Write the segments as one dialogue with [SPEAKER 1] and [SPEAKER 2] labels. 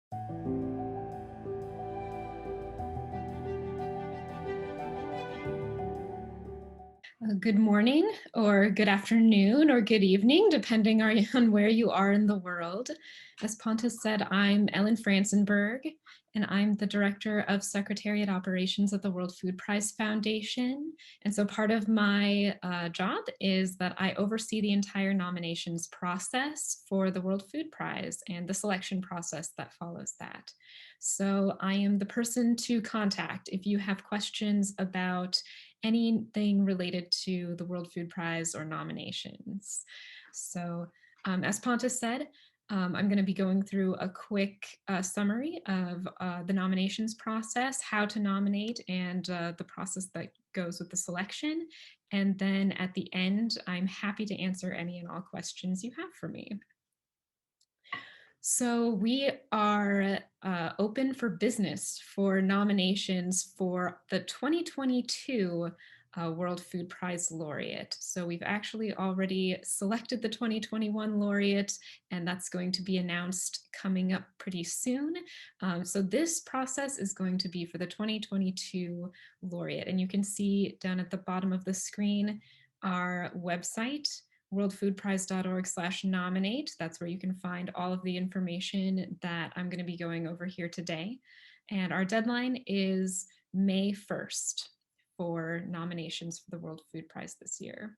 [SPEAKER 1] Good morning, or good afternoon, or good evening, depending on where you are in the world. As Pontus said, I'm Ellen Franzenberg, and I'm the Director of Secretariat Operations at the World Food Prize Foundation. And so part of my job is that I oversee the entire nominations process for the World Food Prize and the selection process that follows that. So I am the person to contact if you have questions about anything related to the World Food Prize or nominations. So as Pontus said, I'm going to be going through a quick summary of the nominations process, how to nominate, and the process that goes with the selection. And then at the end, I'm happy to answer any and all questions you have for me. So we are open for business for nominations for the 2022 World Food Prize laureate. So we've actually already selected the 2021 laureate, and that's going to be announced coming up pretty soon. So this process is going to be for the 2022 laureate. And you can see down at the bottom of the screen our website, worldfoodprize.org/nominate. That's where you can find all of the information that I'm going to be going over here today. And our deadline is May 1st for nominations for the World Food Prize this year.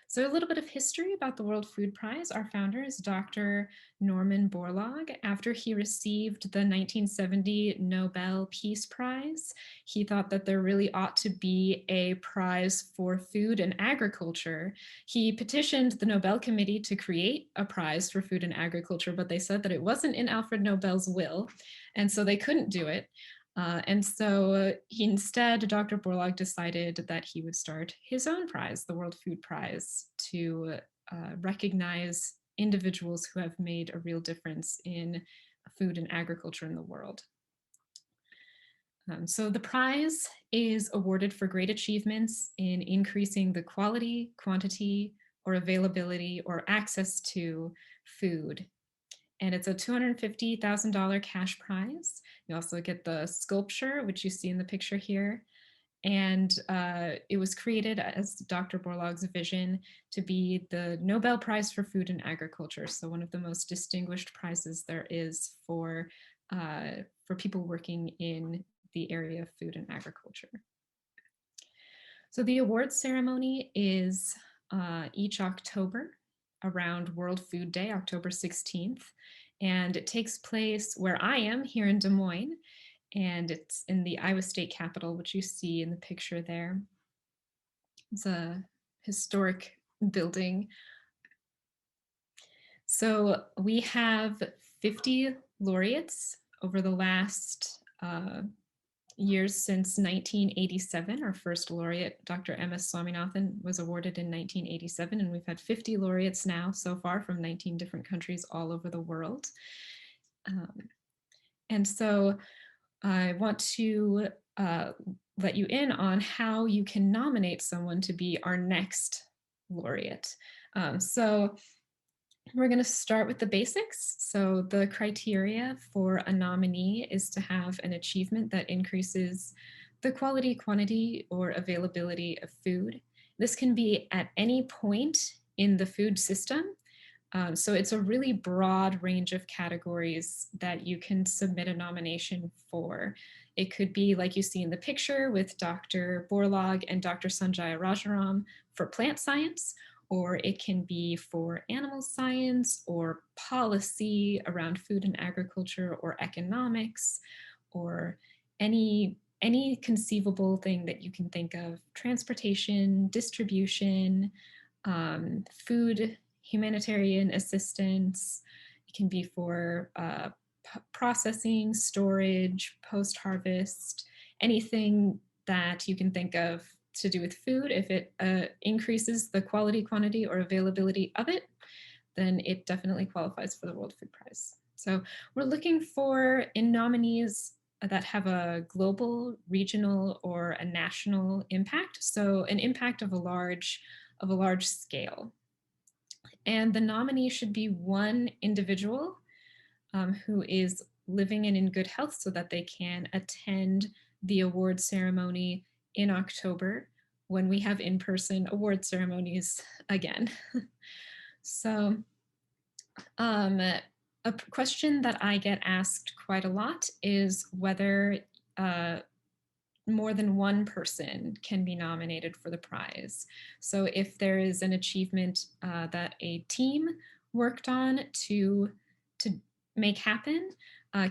[SPEAKER 1] So a little bit of history about the World Food Prize. Our founder is Dr. Norman Borlaug. After he received the 1970 Nobel Peace Prize, he thought that there really ought to be a prize for food and agriculture. He petitioned the Nobel Committee to create a prize for food and agriculture, but they said that it wasn't in Alfred Nobel's will, and so they couldn't do it. And so instead, Dr. Borlaug decided that he would start his own prize, the World Food Prize, to recognize individuals who have made a real difference in food and agriculture in the world. So the prize is awarded for great achievements in increasing the quality, quantity, or availability or access to food. And it's a $250,000 cash prize. You also get the sculpture, which you see in the picture here. And it was created as Dr. Borlaug's vision to be the Nobel Prize for Food and Agriculture. So one of the most distinguished prizes there is for people working in the area of food and agriculture. So the awards ceremony is each October around World Food Day, October 16th. And it takes place where I am here in Des Moines. And it's in the Iowa State Capitol, which you see in the picture there. It's a historic building. So we have 50 laureates over the last years since 1987. Our first laureate, Dr. M.S. Swaminathan, was awarded in 1987, and we've had 50 laureates now so far from 19 different countries all over the world. And so I want to let you in on how you can nominate someone to be our next laureate. So we're going to start with the basics. So the criteria for a nominee is to have an achievement that increases the quality, quantity, or availability of food. This can be at any point in the food system. So it's a really broad range of categories that you can submit a nomination for. It could be like you see in the picture with Dr. Borlaug and Dr. Sanjaya Rajaram for plant science, or it can be for animal science or policy around food and agriculture or economics, or any conceivable thing that you can think of: transportation, distribution, food, humanitarian assistance. It can be for processing, storage, post-harvest, anything that you can think of to do with food. If it increases the quality, quantity, or availability of it, then it definitely qualifies for the World Food Prize. So we're looking for in nominees that have a global, regional, or a national impact. So an impact of a large scale. And the nominee should be one individual who is living and in good health so that they can attend the award ceremony in October when we have in-person award ceremonies again. So a question that I get asked quite a lot is whether uh, more than one person can be nominated for the prize. So if there is an achievement that a team worked on to make happen,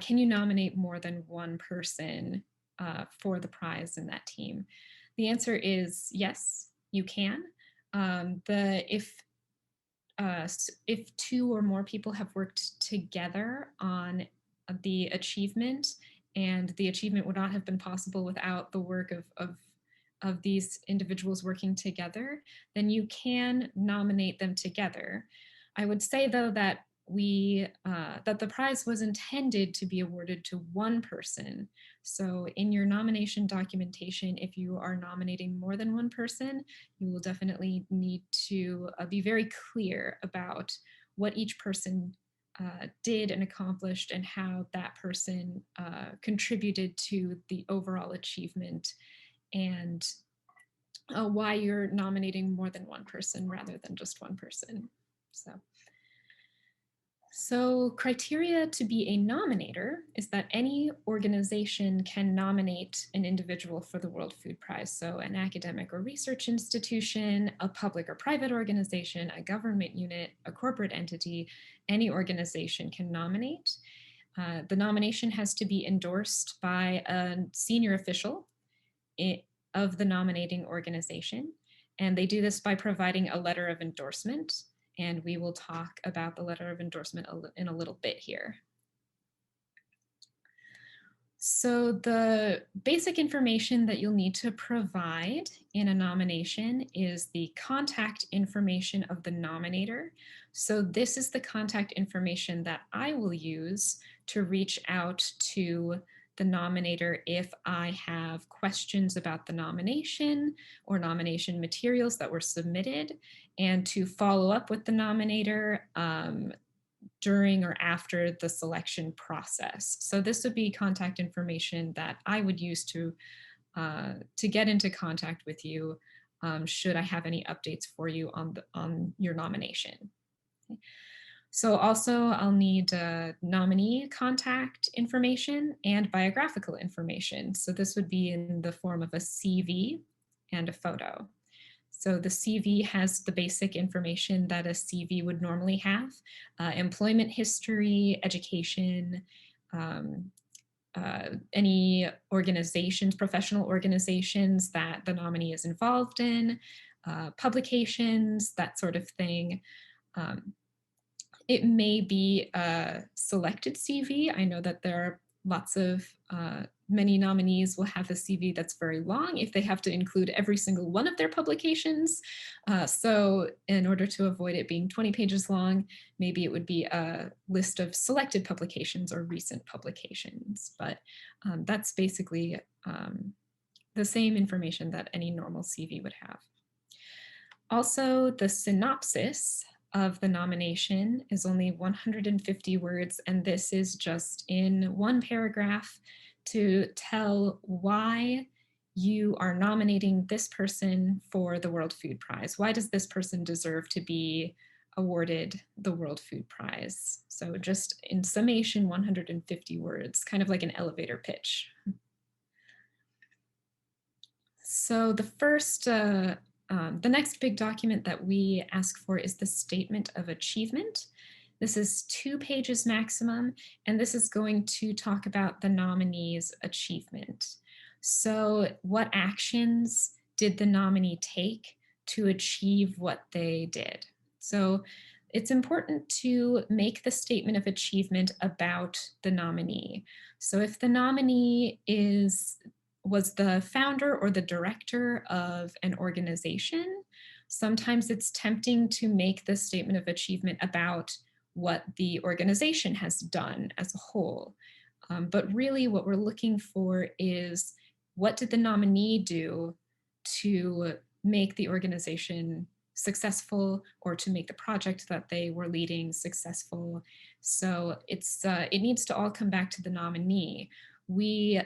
[SPEAKER 1] can you nominate more than one person for the prize in that team? The answer is yes, you can. If two or more people have worked together on the achievement, and the achievement would not have been possible without the work of these individuals working together, then you can nominate them together. I would say, though, that that the prize was intended to be awarded to one person. So in your nomination documentation, if you are nominating more than one person, you will definitely need to be very clear about what each person did and accomplished, and how that person contributed to the overall achievement, and why you're nominating more than one person rather than just one person. So criteria to be a nominator is that any organization can nominate an individual for the World Food Prize. So an academic or research institution, a public or private organization, a government unit, a corporate entity, any organization can nominate. The nomination has to be endorsed by a senior official of the nominating organization. And they do this by providing a letter of endorsement. And we will talk about the letter of endorsement in a little bit here. So the basic information that you'll need to provide in a nomination is the contact information of the nominator. So this is the contact information that I will use to reach out to the nominator if I have questions about the nomination or nomination materials that were submitted, and to follow up with the nominator during or after the selection process. So this would be contact information that I would use to get into contact with you should I have any updates for you on your nomination. Okay. So also I'll need nominee contact information and biographical information. So this would be in the form of a CV and a photo. So the CV has the basic information that a CV would normally have: employment history, education, any organizations, professional organizations that the nominee is involved in, publications, that sort of thing. It may be a selected CV. I know that there are lots of, many nominees will have a CV that's very long if they have to include every single one of their publications. So in order to avoid it being 20 pages long, maybe it would be a list of selected publications or recent publications. But that's basically the same information that any normal CV would have. Also, the synopsis of the nomination is only 150 words, and this is just in one paragraph to tell why you are nominating this person for the World Food Prize. Why does this person deserve to be awarded the World Food Prize? So just in summation, 150 words, kind of like an elevator pitch. So the next big document that we ask for is the Statement of Achievement. This is 2 pages maximum, and this is going to talk about the nominee's achievement. So what actions did the nominee take to achieve what they did? So it's important to make the statement of achievement about the nominee. So if the nominee was the founder or the director of an organization, sometimes it's tempting to make the statement of achievement about what the organization has done as a whole. But really what we're looking for is, what did the nominee do to make the organization successful, or to make the project that they were leading successful? So it needs to all come back to the nominee. We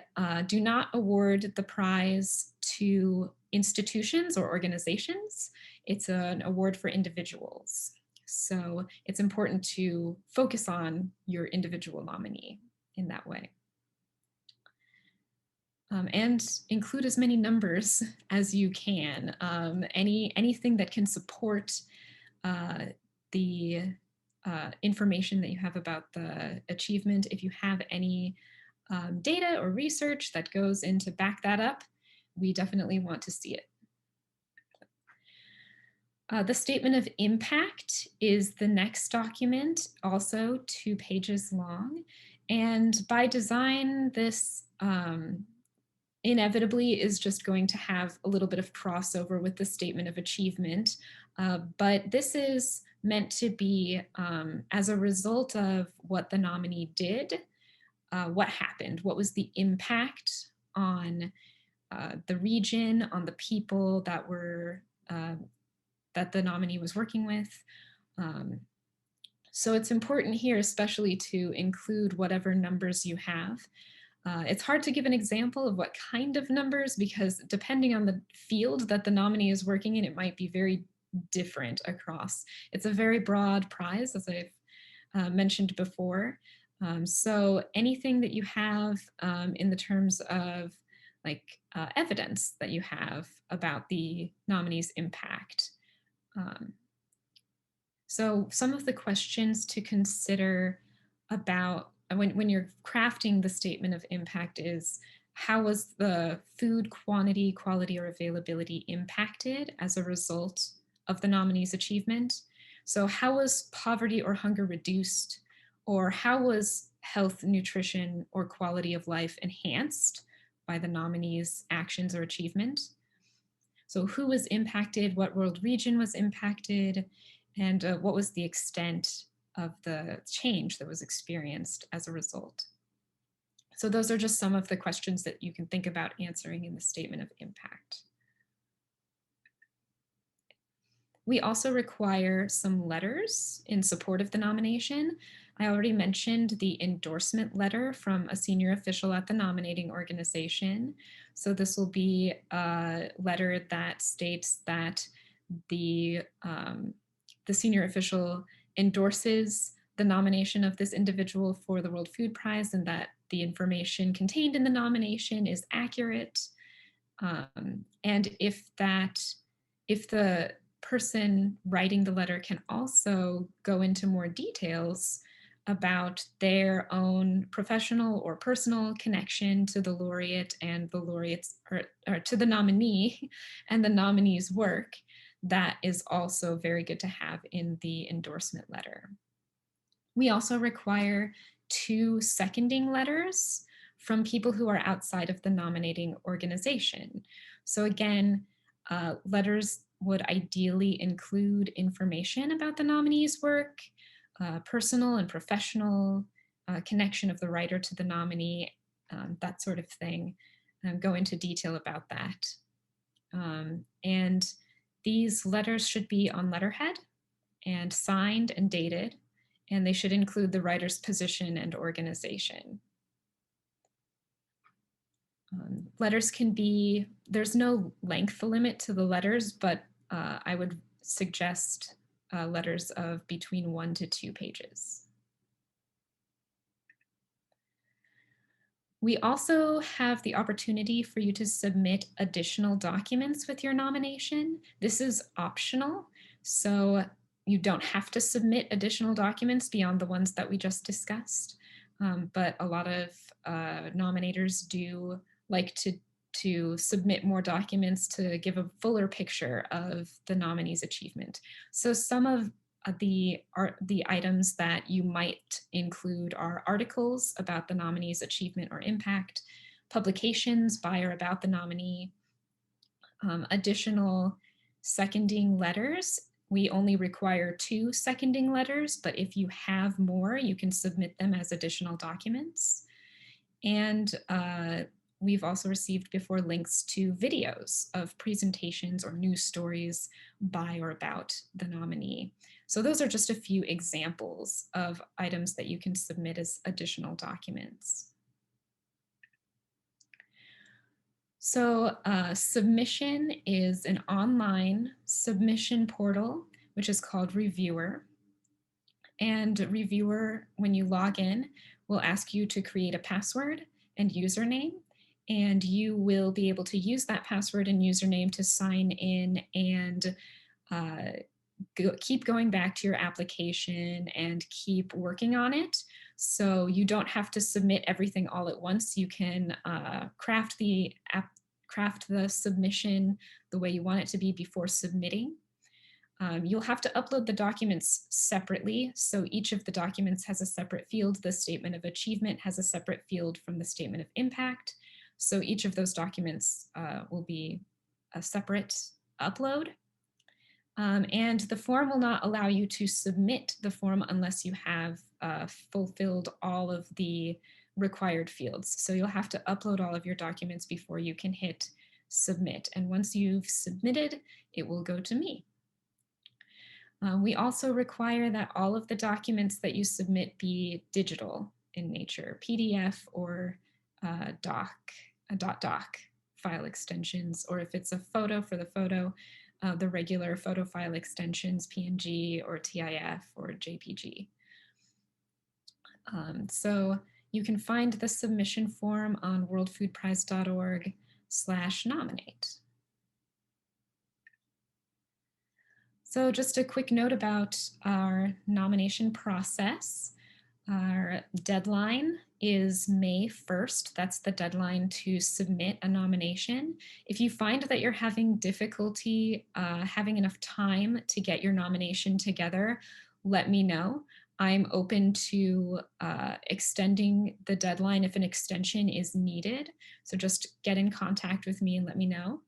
[SPEAKER 1] do not award the prize to institutions or organizations. It's an award for individuals. So it's important to focus on your individual nominee in that way. And include as many numbers as you can. Anything that can support the information that you have about the achievement. If you have any data or research that goes in to back that up, we definitely want to see it. The statement of impact is the next document, also 2 pages long. And by design, this inevitably is just going to have a little bit of crossover with the statement of achievement. But this is meant to be as a result of what the nominee did, what happened, what was the impact on the region, on the people that were that the nominee was working with. So it's important here, especially to include whatever numbers you have. It's hard to give an example of what kind of numbers because depending on the field that the nominee is working in, it might be very different across. It's a very broad prize, as I've mentioned before. So anything that you have in the terms of like evidence that you have about the nominee's impact. So some of the questions to consider about when you're crafting the statement of impact is, how was the food quantity, quality, or availability impacted as a result of the nominee's achievement? So how was poverty or hunger reduced? Or how was health, nutrition, or quality of life enhanced by the nominee's actions or achievement? So who was impacted, what world region was impacted, and what was the extent of the change that was experienced as a result? So those are just some of the questions that you can think about answering in the statement of impact. We also require some letters in support of the nomination. I already mentioned the endorsement letter from a senior official at the nominating organization. So this will be a letter that states that the senior official endorses the nomination of this individual for the World Food Prize and that the information contained in the nomination is accurate. And if the person writing the letter can also go into more details about their own professional or personal connection to the laureate and the laureate's or to the nominee and the nominee's work, that is also very good to have in the endorsement letter. We also require 2 seconding letters from people who are outside of the nominating organization. So again, letters would ideally include information about the nominee's work, personal and professional connection of the writer to the nominee, that sort of thing, go into detail about that. And these letters should be on letterhead and signed and dated, and they should include the writer's position and organization. Letters can be, there's no length limit to the letters, but I would suggest letters of between 1 to 2 pages. We also have the opportunity for you to submit additional documents with your nomination. This is optional, so you don't have to submit additional documents beyond the ones that we just discussed. But a lot of nominators do like to submit more documents to give a fuller picture of the nominee's achievement. So some of the items that you might include are articles about the nominee's achievement or impact, publications by or about the nominee, additional seconding letters. We only require 2 seconding letters, but if you have more, you can submit them as additional documents. And we've also received before links to videos of presentations or news stories by or about the nominee. So those are just a few examples of items that you can submit as additional documents. So submission is an online submission portal, which is called Reviewer. And Reviewer, when you log in, will ask you to create a password and username. And you will be able to use that password and username to sign in and keep going back to your application and keep working on it. So you don't have to submit everything all at once. You can craft the submission the way you want it to be before submitting. You'll have to upload the documents separately. So each of the documents has a separate field. The statement of achievement has a separate field from the statement of impact. So each of those documents will be a separate upload. And the form will not allow you to submit the form unless you have fulfilled all of the required fields. So you'll have to upload all of your documents before you can hit submit. And once you've submitted, it will go to me. We also require that all of the documents that you submit be digital in nature, PDF or doc file extensions, or if it's a photo for the photo, the regular photo file extensions, PNG or TIF or JPG. So you can find the submission form on worldfoodprize.org/nominate. So just a quick note about our nomination process. Our deadline is May 1st. That's the deadline to submit a nomination. If you find that you're having difficulty having enough time to get your nomination together, let me know. I'm open to extending the deadline if an extension is needed. So just get in contact with me and let me know.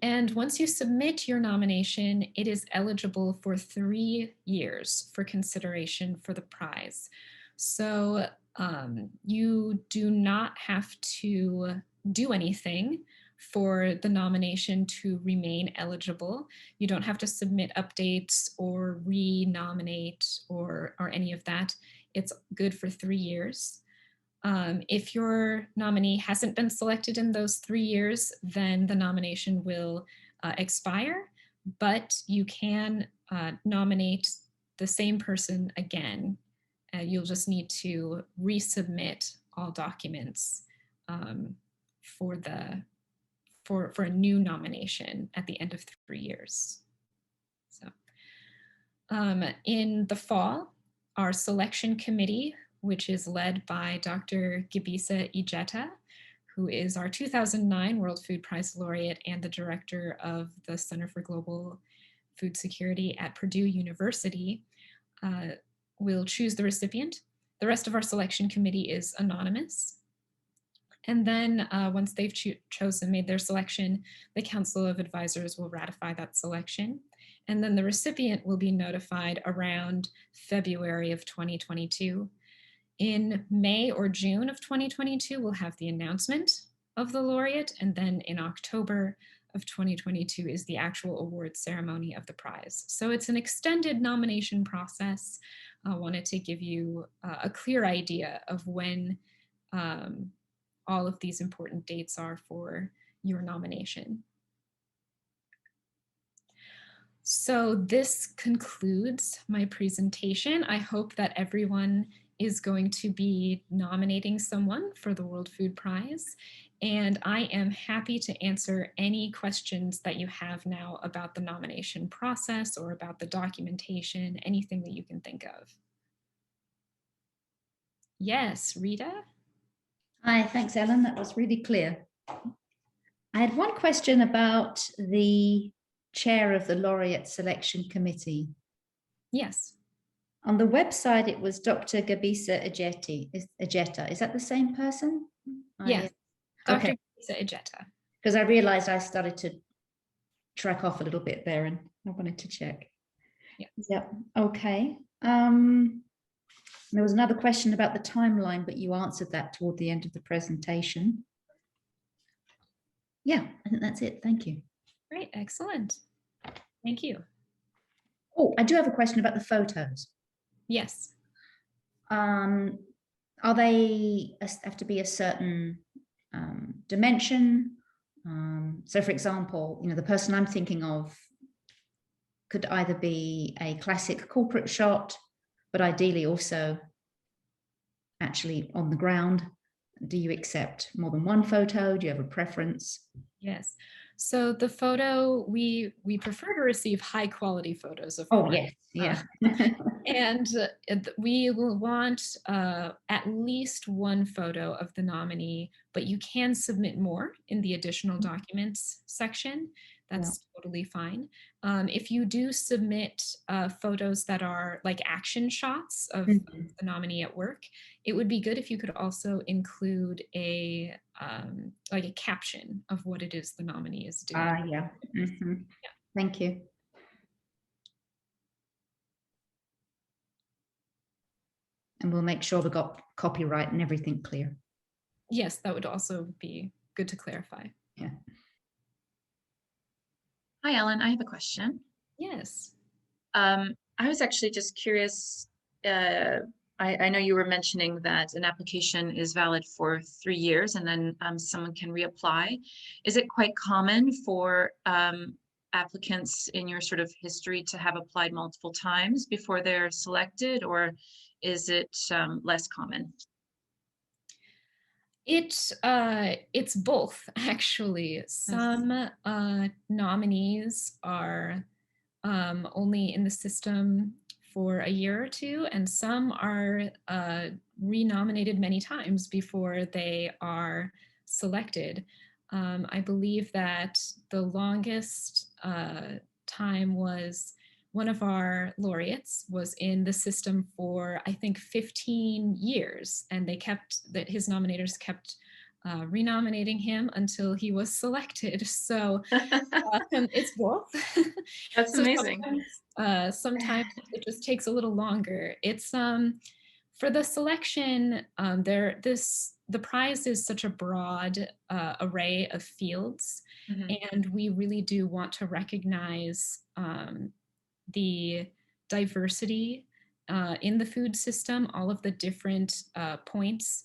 [SPEAKER 1] And once you submit your nomination, it is eligible for 3 years for consideration for the prize. So you do not have to do anything for the nomination to remain eligible. You don't have to submit updates or re-nominate or any of that. It's good for 3 years. If your nominee hasn't been selected in those 3 years, then the nomination will expire, but you can nominate the same person again. You'll just need to resubmit all documents for a new nomination at the end of 3 years. So in the fall, our selection committee, which is led by Dr. Gebisa Ijeta, who is our 2009 World Food Prize laureate and the director of the Center for Global Food Security at Purdue University, will choose the recipient. The rest of our selection committee is anonymous. And then once they've made their selection, the Council of Advisors will ratify that selection. And then the recipient will be notified around February of 2022. In May or June of 2022, we'll have the announcement of the laureate, and then in October of 2022 is the actual award ceremony of the prize. So it's an extended nomination process. I wanted to give you a clear idea of when all of these important dates are for your nomination. So this concludes my presentation. I hope that everyone is going to be nominating someone for the World Food Prize. And I am happy to answer any questions that you have now about the nomination process or about the documentation, anything that you can think of. Yes, Rita?
[SPEAKER 2] Hi, thanks, Ellen. That was really clear. I had one question about the chair of the laureate selection committee.
[SPEAKER 1] Yes.
[SPEAKER 2] On the website, it was Dr. Gebisa Ijeta. Is that the same person?
[SPEAKER 1] Yes, Dr. Gebisa Ijeta.
[SPEAKER 2] Because I realized I started to track off a little bit there and I wanted to check.
[SPEAKER 1] Yeah.
[SPEAKER 2] Yep. Okay. There was another question about the timeline, but you answered that toward the end of the presentation. Yeah, I think that's it. Thank you.
[SPEAKER 1] Great, excellent. Thank you.
[SPEAKER 2] Oh, I do have a question about the photos.
[SPEAKER 1] Yes.
[SPEAKER 2] Are they have to be a certain dimension? So, for example, the person I'm thinking of could either be a classic corporate shot, but ideally also actually on the ground. Do you accept more than one photo? Do you have a preference?
[SPEAKER 1] Yes. So the photo, we prefer to receive high quality photos, of
[SPEAKER 2] Oh,
[SPEAKER 1] course.
[SPEAKER 2] yes.
[SPEAKER 1] Uh,
[SPEAKER 2] Yeah.
[SPEAKER 1] and we will want at least one photo of the nominee, but you can submit more in the additional documents section.
[SPEAKER 2] Yeah.
[SPEAKER 1] That's totally fine. If you do submit photos that are like action shots of
[SPEAKER 2] Mhm.
[SPEAKER 1] the nominee at work, it would be good if you could also include a like a caption of what it is the nominee is doing.
[SPEAKER 2] Yeah. Mhm.
[SPEAKER 1] Yeah.
[SPEAKER 2] Thank you. And we'll make sure we've got copyright and everything clear.
[SPEAKER 1] Yes, that would also be good to clarify.
[SPEAKER 2] Yeah.
[SPEAKER 3] Hi, Ellen. I have a question.
[SPEAKER 1] Yes.
[SPEAKER 3] I was actually just curious. I know you were mentioning that an application is valid for 3 years and then someone can reapply. Is it quite common for applicants in your sort of history to have applied multiple times before they're selected, or is it less common?
[SPEAKER 1] It's both actually. Some nominees are only in the system for a year or two, and some are renominated many times before they are selected. I believe that the longest time was one of our laureates was in the system for I think 15 years, and they kept that his nominators kept renominating him until he was selected. So it's both.
[SPEAKER 3] That's
[SPEAKER 1] So
[SPEAKER 3] amazing.
[SPEAKER 1] sometimes it just takes a little longer. It's for the selection. The prize is such a broad array of fields,
[SPEAKER 3] Mhm.
[SPEAKER 1] and we really do want to recognize the diversity in the food system, all of the different points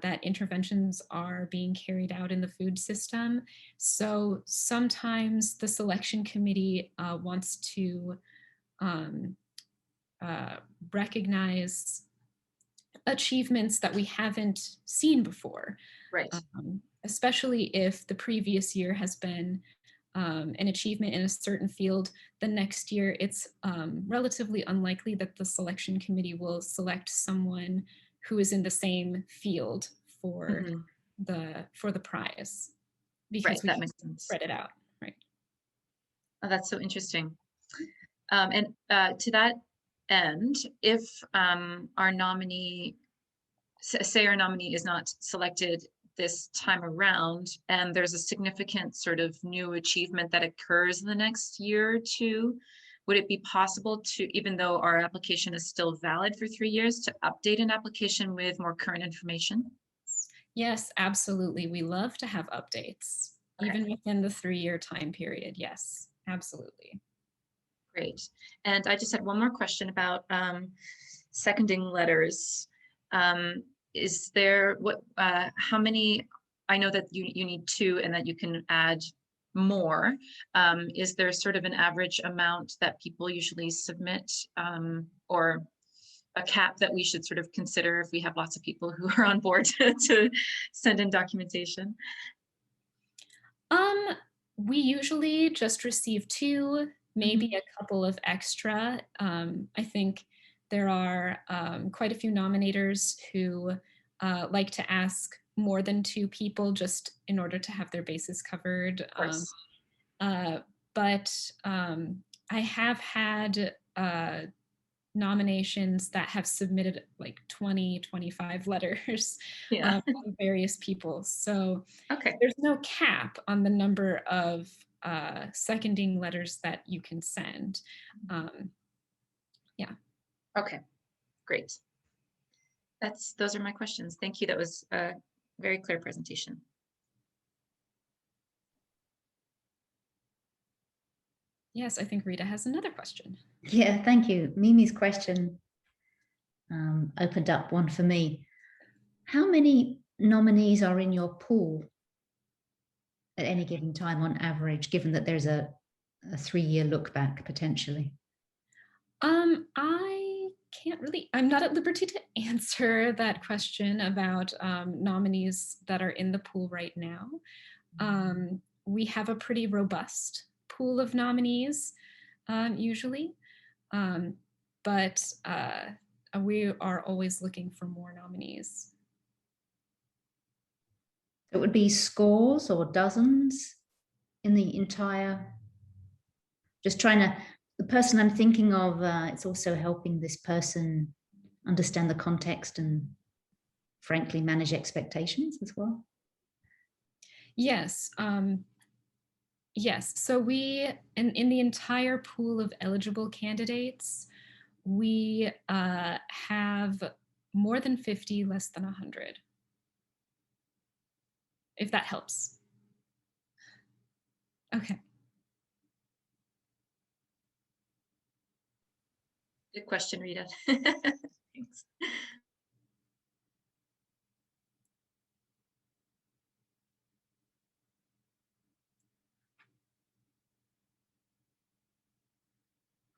[SPEAKER 1] that interventions are being carried out in the food system. So sometimes the selection committee wants to um, recognize achievements that we haven't seen before,
[SPEAKER 3] Right.
[SPEAKER 1] especially if the previous year has been an achievement in a certain field. The next year, it's relatively unlikely that the selection committee will select someone who is in the same field for
[SPEAKER 3] Mhm.
[SPEAKER 1] the prize because
[SPEAKER 3] Right.
[SPEAKER 1] we
[SPEAKER 3] That makes sense.
[SPEAKER 1] spread it out, right?
[SPEAKER 3] Oh, that's so interesting. And to that end, if our nominee, say our nominee is not selected this time around, and there's a significant sort of new achievement that occurs in the next year or two, would it be possible to, even though our application is still valid for 3 years, to update an application with more current information?
[SPEAKER 1] Yes, absolutely. We love to have updates,
[SPEAKER 3] Okay.
[SPEAKER 1] even within the 3-year time period. Yes, absolutely.
[SPEAKER 3] Great. And I just had one more question about seconding letters. Is there how many? I know that you need 2 and that you can add more. Is there sort of an average amount that people usually submit, or a cap that we should sort of consider if we have lots of people who are on board to send in documentation?
[SPEAKER 1] Um, we usually just receive 2, maybe
[SPEAKER 3] Mhm.
[SPEAKER 1] a couple of extra. I think there are quite a few nominators who like to ask more than 2 people just in order to have their bases covered.
[SPEAKER 3] Of course.
[SPEAKER 1] Uh, but I have had nominations that have submitted like 20, 25 letters
[SPEAKER 3] Yeah.
[SPEAKER 1] from various people. So
[SPEAKER 3] Okay.
[SPEAKER 1] there's no cap on the number of seconding letters that you can send. Um, yeah.
[SPEAKER 3] Okay. Great. Those are my questions. Thank you. That was a very clear presentation.
[SPEAKER 1] Yes, I think Rita has another question.
[SPEAKER 2] Yeah, thank you. Mimi's question opened up one for me. How many nominees are in your pool at any given time on average, given that there's a 3-year look back potentially?
[SPEAKER 1] I can't really, I'm not at liberty to answer that question about nominees that are in the pool right now. We have a pretty robust pool of nominees usually, but we are always looking for more nominees.
[SPEAKER 2] It would be scores or dozens in the entire, just trying to, the person I'm thinking of, it's also helping this person understand the context and frankly manage expectations as well.
[SPEAKER 1] Yes. Yes. So we, in the entire pool of eligible candidates, we have more than 50, less than 100. If that helps. Okay.
[SPEAKER 3] Good question, Rita. Thanks.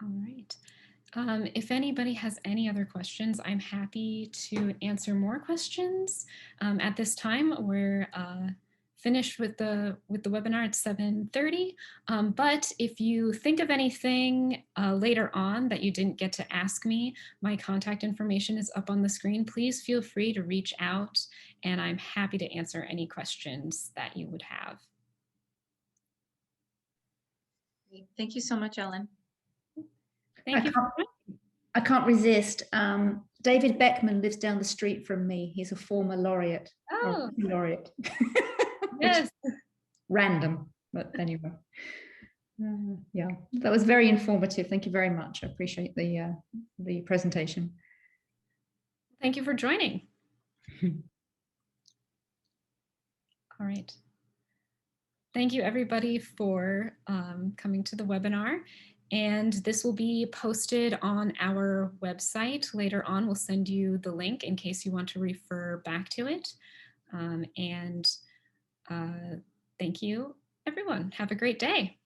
[SPEAKER 1] All right. If anybody has any other questions, I'm happy to answer more questions. At this time, we're finished with the webinar at 7:30. But if you think of anything later on that you didn't get to ask me, my contact information is up on the screen. Please feel free to reach out, and I'm happy to answer any questions that you would have.
[SPEAKER 3] Thank you so much, Ellen.
[SPEAKER 1] Thank you.
[SPEAKER 2] I can't resist. David Beckman lives down the street from me. He's a former laureate.
[SPEAKER 1] Oh,
[SPEAKER 2] laureate.
[SPEAKER 1] yes.
[SPEAKER 2] Random, but anyway. Yeah, that was very informative. Thank you very much. I appreciate the presentation.
[SPEAKER 1] Thank you for joining. All right. Thank you everybody for coming to the webinar. And this will be posted on our website later on. We'll send you the link in case you want to refer back to it. Thank you, everyone. Have a great day.